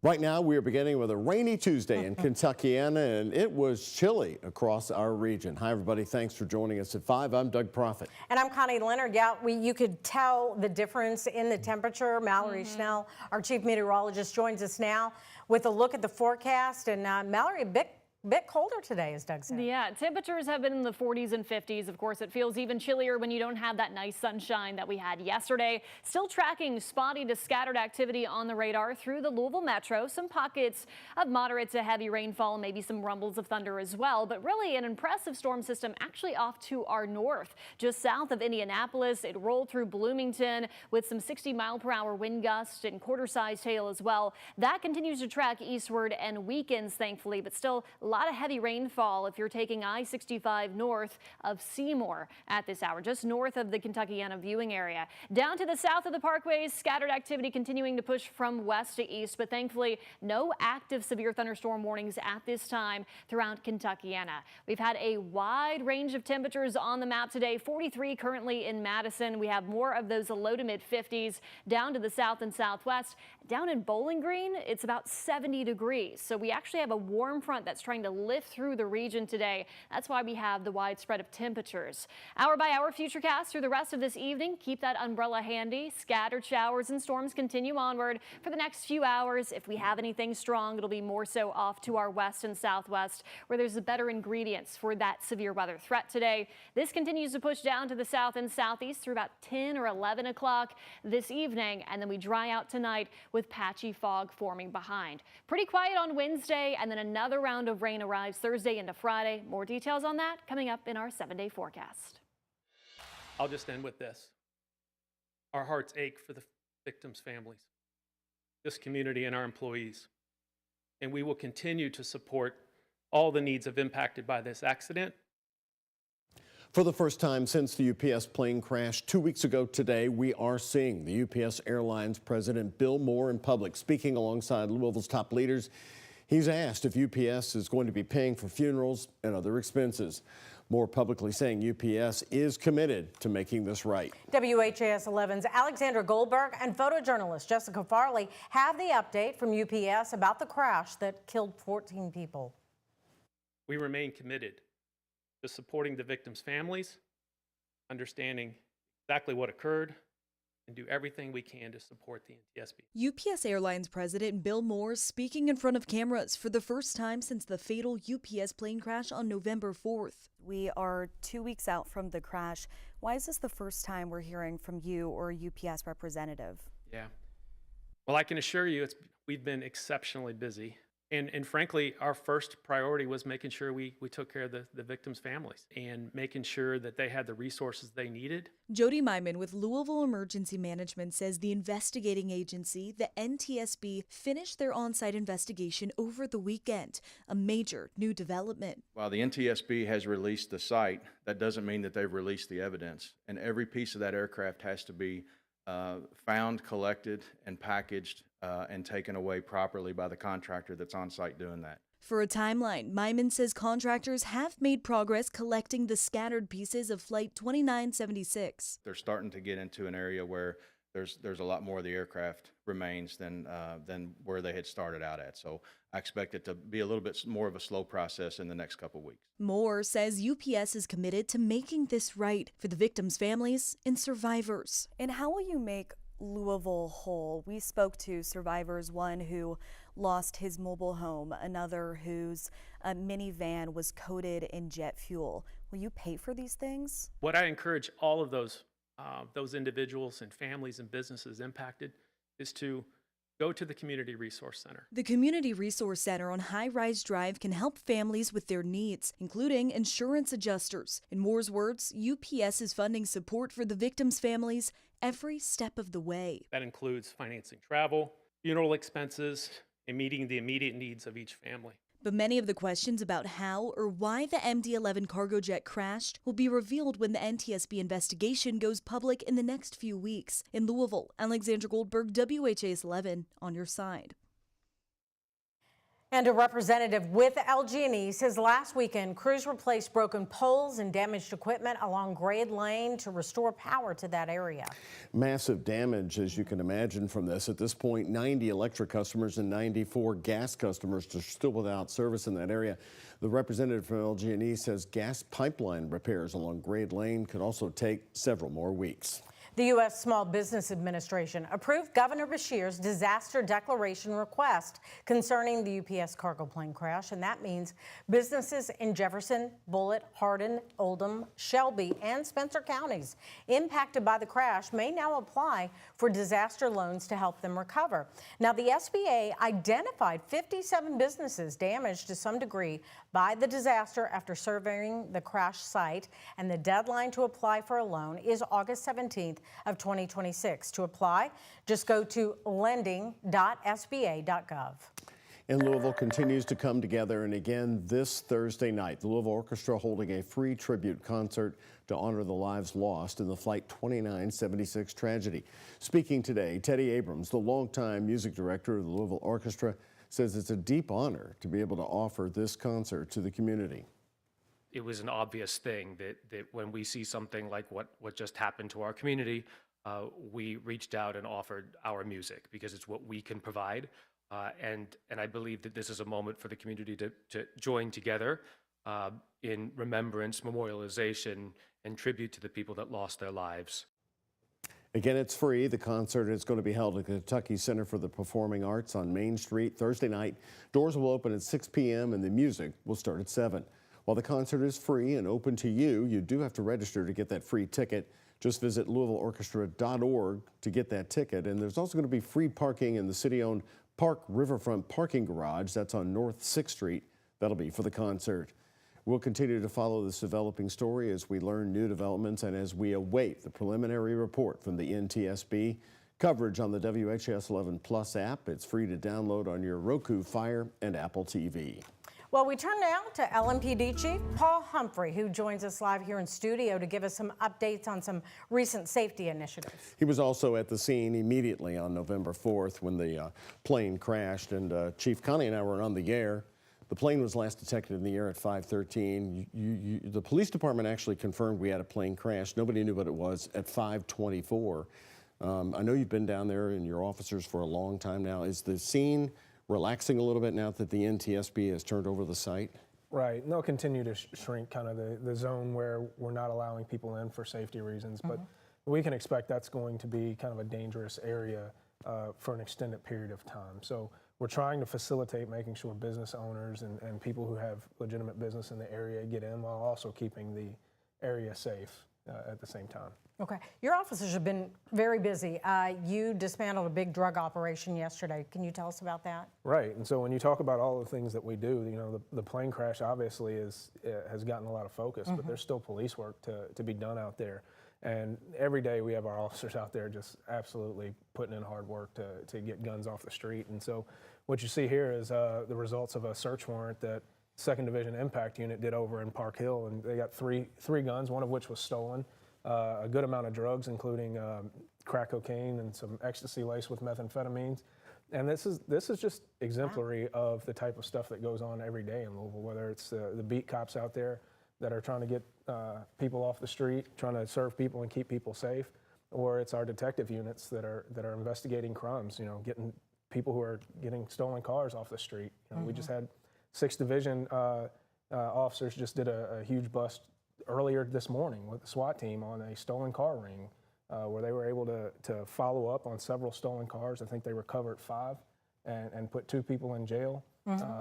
Right now, we are beginning with a rainy Tuesday in Kentuckiana, and it was chilly across our region. Hi, everybody. Thanks for joining us at 5. I'm Doug Proffitt. And I'm Connie Leonard. Yeah, you could tell the difference in the temperature. Mallory Schnell, our chief meteorologist, joins us now with a look at the forecast. And Mallory, a bit colder today, as Doug said. Yeah, temperatures have been in the 40s and 50s. Of course, it feels even chillier when you don't have that nice sunshine that we had yesterday. Still tracking spotty to scattered activity on the radar through the Louisville metro. Some pockets of moderate to heavy rainfall, maybe some rumbles of thunder as well. But really an impressive storm system actually off to our north, just south of Indianapolis. It rolled through Bloomington with some 60-mile-per-hour wind gusts and quarter-sized hail as well. That continues to track eastward and weakens, thankfully, but still a lot of heavy rainfall if you're taking I-65 north of Seymour at this hour, just north of the Kentuckiana viewing area. Down to the south of the parkways, scattered activity continuing to push from west to east, but thankfully no active severe thunderstorm warnings at this time throughout Kentuckiana. We've had a wide range of temperatures on the map today. 43 currently in Madison. We have more of those low to mid 50s down to the south and southwest. Down in Bowling Green, it's about 70 degrees. So we actually have a warm front that's trying to lift through the region today. That's why we have the wide spread of temperatures. Hour by hour futurecast through the rest of this evening. Keep that umbrella handy. Scattered showers and storms continue onward for the next few hours. If we have anything strong, it'll be more so off to our west and southwest, where there's better ingredients for that severe weather threat today. This continues to push down to the south and southeast through about 10 or 11 o'clock this evening, and then we dry out tonight with patchy fog forming behind. Pretty quiet on Wednesday, and then another round of rain arrives Thursday into Friday. More details on that coming up in our 7-day forecast. I'll just end with this. Our hearts ache for the victims' families, this community, and our employees. And we will continue to support all the needs of impacted by this accident. For the first time since the UPS plane crash 2 weeks ago today, we are seeing the UPS Airlines president Bill Moore in public speaking alongside Louisville's top leaders. He's asked if UPS is going to be paying for funerals and other expenses. Moore publicly saying UPS is committed to making this right. WHAS11's Alexandra Goldberg and photojournalist Jessica Farley have the update from UPS about the crash that killed 14 people. We remain committed to supporting the victims' families, understanding exactly what occurred, and do everything we can to support the NTSB. UPS Airlines President Bill Moore speaking in front of cameras for the first time since the fatal UPS plane crash on November 4th. We are 2 weeks out from the crash. Why is this the first time we're hearing from you or a UPS representative? Yeah. Well, I can assure you we've been exceptionally busy. And frankly, our first priority was making sure we took care of the victims' families and making sure that they had the resources they needed. Jody Myman with Louisville Emergency Management says the investigating agency, the NTSB, finished their on-site investigation over the weekend, a major new development. While the NTSB has released the site, that doesn't mean that they've released the evidence. And every piece of that aircraft has to be found, collected, and packaged and taken away properly by the contractor that's on site doing that. For a timeline, Myman says contractors have made progress collecting the scattered pieces of Flight 2976. They're starting to get into an area where there's a lot more of the aircraft remains than where they had started out at. So I expect it to be a little bit more of a slow process in the next couple of weeks. Moore says UPS is committed to making this right for the victims' families and survivors. And how will you make Louisville whole? We spoke to survivors, one who lost his mobile home, another whose minivan was coated in jet fuel. Will you pay for these things? What I encourage all of those individuals and families and businesses impacted is to go to the Community Resource Center. The Community Resource Center on High Rise Drive can help families with their needs, including insurance adjusters. In Moore's words, UPS is funding support for the victims' families every step of the way. That includes financing travel, funeral expenses, and meeting the immediate needs of each family. But many of the questions about how or why the MD-11 cargo jet crashed will be revealed when the NTSB investigation goes public in the next few weeks. In Louisville, Alexandra Goldberg, WHAS11, on your side. And a representative with LG&E says last weekend, crews replaced broken poles and damaged equipment along Grade Lane to restore power to that area. Massive damage, as you can imagine from this. At this point, 90 electric customers and 94 gas customers are still without service in that area. The representative from LG&E says gas pipeline repairs along Grade Lane could also take several more weeks. The U.S. Small Business Administration approved Governor Beshear's disaster declaration request concerning the UPS cargo plane crash, and that means businesses in Jefferson, Bullitt, Hardin, Oldham, Shelby, and Spencer counties impacted by the crash may now apply for disaster loans to help them recover. Now, the SBA identified 57 businesses damaged to some degree by the disaster after surveying the crash site, and the deadline to apply for a loan is August 17th of 2026. To apply, just go to lending.sba.gov. And Louisville continues to come together, and again this Thursday night, the Louisville Orchestra holding a free tribute concert to honor the lives lost in the Flight 2976 tragedy. Speaking today, Teddy Abrams, the longtime music director of the Louisville Orchestra, says it's a deep honor to be able to offer this concert to the community. It was an obvious thing that when we see something like what just happened to our community, we reached out and offered our music because it's what we can provide. And I believe that this is a moment for the community to join together in remembrance, memorialization, and tribute to the people that lost their lives. Again, it's free. The concert is going to be held at the Kentucky Center for the Performing Arts on Main Street Thursday night. Doors will open at 6 p.m. and the music will start at 7. While the concert is free and open to you, you do have to register to get that free ticket. Just visit LouisvilleOrchestra.org to get that ticket. And there's also going to be free parking in the city-owned Park Riverfront parking garage. That's on North 6th Street. That'll be for the concert. We'll continue to follow this developing story as we learn new developments and as we await the preliminary report from the NTSB. Coverage on the WHAS11 Plus app. It's free to download on your Roku, Fire, and Apple TV. Well, we turn now to LMPD Chief Paul Humphrey, who joins us live here in studio to give us some updates on some recent safety initiatives. He was also at the scene immediately on November 4th when the plane crashed, and Chief Connie and I were on the air. The plane was last detected in the air at 5:13. The police department actually confirmed we had a plane crash. Nobody knew what it was at 5:24. I know you've been down there and your officers for a long time now. Is the scene relaxing a little bit now that the NTSB has turned over the site? Right, and they'll continue to shrink kind of the zone where we're not allowing people in for safety reasons, but we can expect that's going to be kind of a dangerous area for an extended period of time. So we're trying to facilitate making sure business owners and people who have legitimate business in the area get in while also keeping the area safe at the same time. Okay. Your officers have been very busy. You dismantled a big drug operation yesterday. Can you tell us about that? Right. And so when you talk about all the things that we do, you know, the plane crash obviously has gotten a lot of focus, but there's still police work to be done out there. And every day we have our officers out there just absolutely putting in hard work to get guns off the street. And so what you see here is the results of a search warrant that 2nd Division Impact Unit did over in Park Hill, and they got three guns, one of which was stolen. A good amount of drugs, including crack cocaine and some ecstasy laced with methamphetamines. And this is just exemplary of the type of stuff that goes on every day in Louisville, whether it's the beat cops out there that are trying to get people off the street, trying to serve people and keep people safe, or it's our detective units that are investigating crimes, you know, getting people who are getting stolen cars off the street. You know, we just had 6th Division officers just did a huge bust earlier this morning with the SWAT team on a stolen car ring where they were able to follow up on several stolen cars. I think they recovered 5 and put 2 people in jail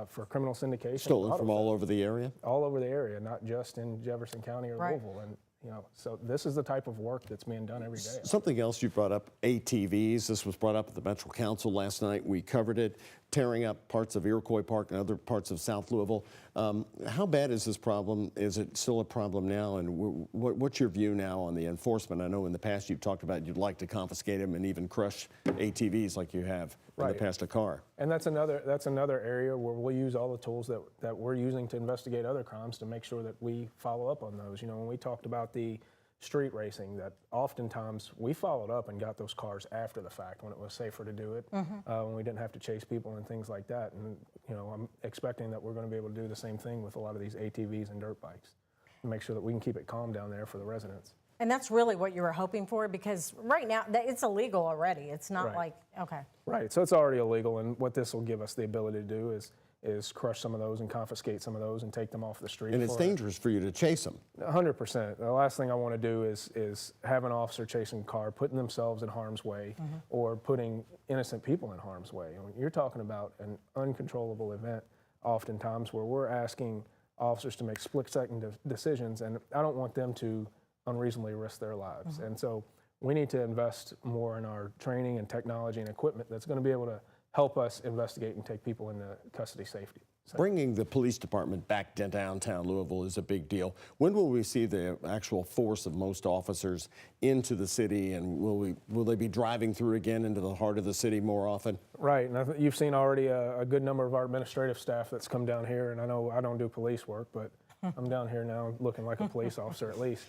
for criminal syndication. Stolen from all over the area? All over the area, not just in Jefferson County or Louisville. And you know, so this is the type of work that's being done every day. Something else you brought up, ATVs. This was brought up at the Metro Council last night. We covered it, tearing up parts of Iroquois Park and other parts of South Louisville. How bad is this problem? Is it still a problem now? And what's your view now on the enforcement? I know in the past you've talked about you'd like to confiscate them and even crush ATVs like you have in the past a car. And that's another area where we'll use all the tools that we're using to investigate other crimes to make sure that we follow up on those. You know, when we talked about the street racing that oftentimes we followed up and got those cars after the fact when it was safer to do it, when we didn't have to chase people and things like that. And I'm expecting that we're going to be able to do the same thing with a lot of these ATVs and dirt bikes and make sure that we can keep it calm down there for the residents. And that's really what you were hoping for, because right now it's illegal already. It's not Right. like, okay. Right, so it's already illegal, and what this will give us the ability to do is crush some of those and confiscate some of those and take them off the street. And it's dangerous for you to chase them. 100%. The last thing I want to do is have an officer chasing a car, putting themselves in harm's way, or putting innocent people in harm's way. I mean, you're talking about an uncontrollable event oftentimes where we're asking officers to make split-second decisions, and I don't want them to unreasonably risk their lives. And so we need to invest more in our training and technology and equipment that's going to be able to help us investigate and take people into custody safety. Bringing the police department back to downtown Louisville is a big deal. When will we see the actual force of most officers into the city, and will they be driving through again into the heart of the city more often? Right, and you've seen already a good number of our administrative staff that's come down here, and I know I don't do police work, but I'm down here now looking like a police officer at least.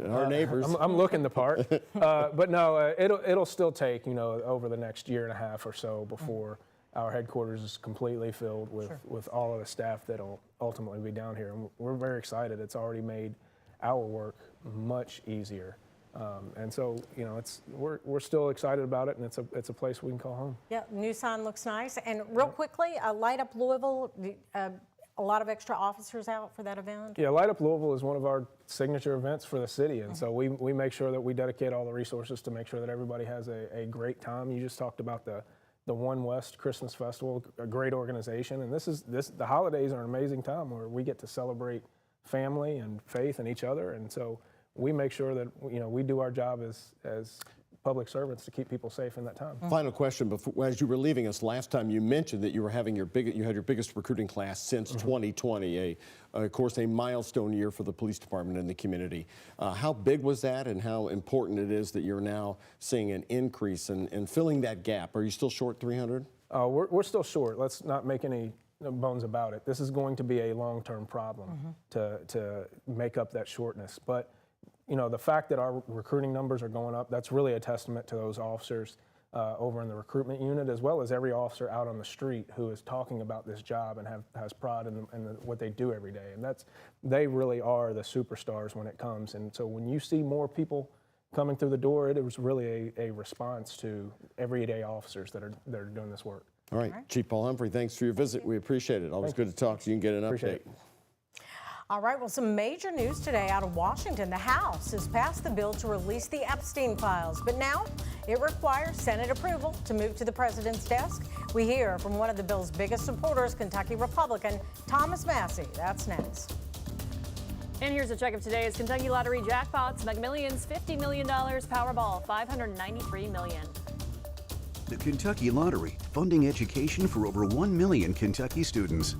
Our neighbors. I'm looking the part, but no, it'll still take over the next year and a half or so before our headquarters is completely filled with all of the staff that'll ultimately be down here. And we're very excited. It's already made our work much easier. And so, we're still excited about it, and it's a place we can call home. Yeah, new sign looks nice. And real quickly, Light Up Louisville, a lot of extra officers out for that event? Yeah, Light Up Louisville is one of our signature events for the city, and so we make sure that we dedicate all the resources to make sure that everybody has a great time. You just talked about the One West Christmas Festival, a great organization, and the holidays are an amazing time where we get to celebrate family and faith in each other, and so we make sure that we do our job as public servants to keep people safe in that time. Final question: as you were leaving us last time, you mentioned that you were having you had your biggest recruiting class since 2020, of course, a milestone year for the police department and the community. How big was that, and how important it is that you're now seeing an increase in filling that gap? Are you still short 300? We're still short. Let's not make any bones about it. This is going to be a long-term problem to make up that shortness, but the fact that our recruiting numbers are going up, that's really a testament to those officers over in the recruitment unit, as well as every officer out on the street who is talking about this job and has pride in what they do every day. And they really are the superstars when it comes. And so when you see more people coming through the door, it was really a response to everyday officers that are doing this work. All right, Chief Paul Humphrey, thanks for your visit. We appreciate it. Always good to talk to you and get an Appreciate update. it. All right, well, some major news today out of Washington. The House has passed the bill to release the Epstein files, but now it requires Senate approval to move to the president's desk. We hear from one of the bill's biggest supporters, Kentucky Republican Thomas Massey. That's next. And here's a check of today's Kentucky Lottery jackpots. Mega Millions, $50 million. Powerball, $593 million. The Kentucky Lottery, funding education for over 1 million Kentucky students.